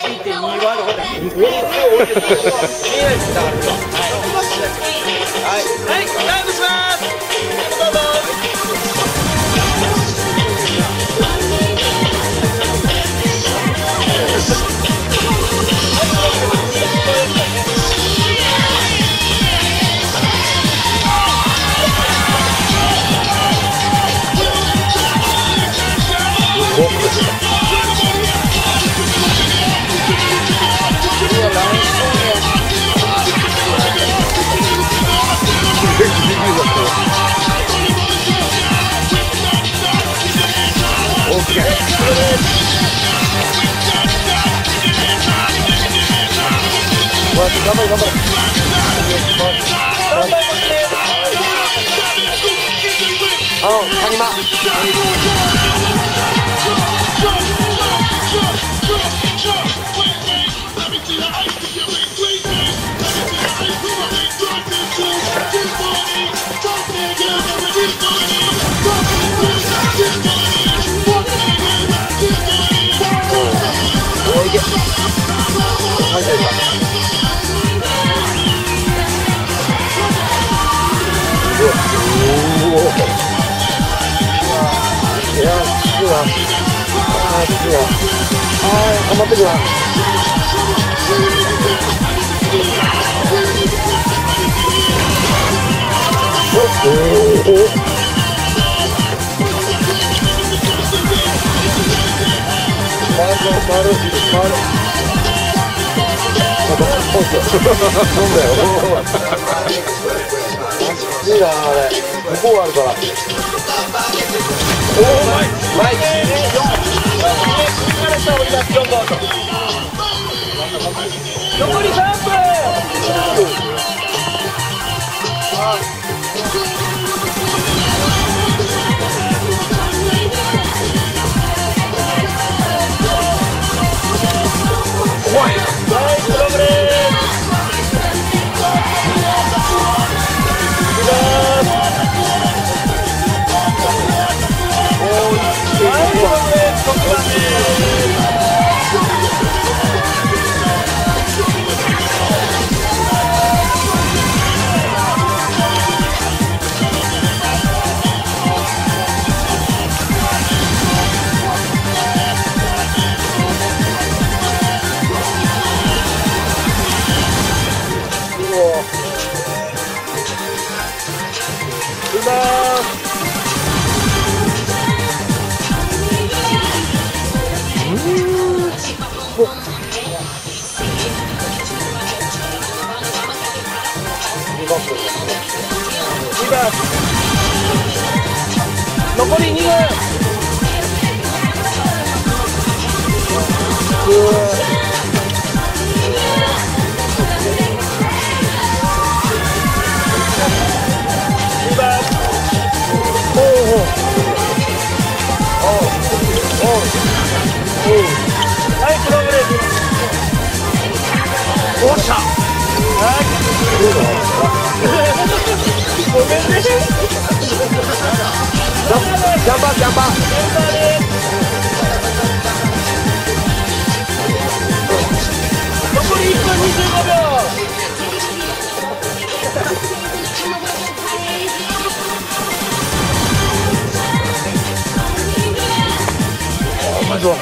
1.2はどこだ。見えないですだから。はい。はい。ライブします。どうぞ。頑張れ頑張れ。谷間。おいけ。入った。いや、きついな。きついな。頑張ってくな。回る。なんだよ。いいなあれ。向こうあるから。おお、前。残り3分。怖い。残り2分。はい、プログレス。おっしゃ。はい。ごめんね。ジャンパー。残り1分25秒。まずは。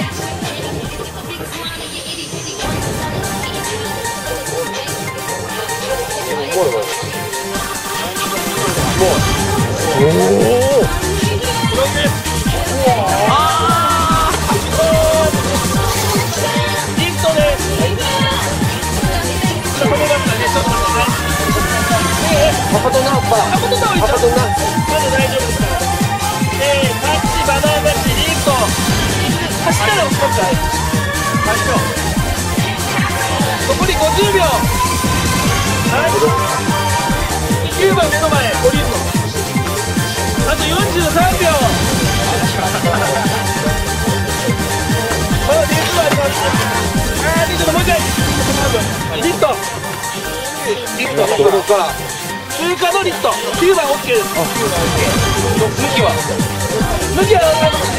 残り50秒。はい。9番目の前降りるの。あと43秒。まだリフトあります。リフトもう一回。リフト。ここから通過のリフト。9番 OK です。向きは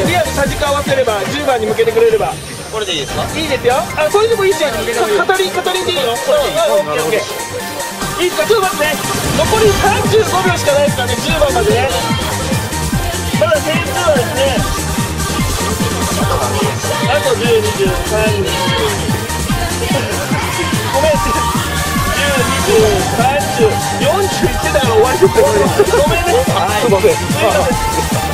リアルさじか合わせれば10番に向けてくれれば。これでいいですか？いいですよ。それでもいいし、語りでいいよ。オッケーオッケー。いいですか、ちょっと待ってね。残り35秒しかないですからね、10番までね。まだ点数はですね、あと10、20、30、ごめん、10、20、30、41だから終わりですよ。ごめんね。すいません。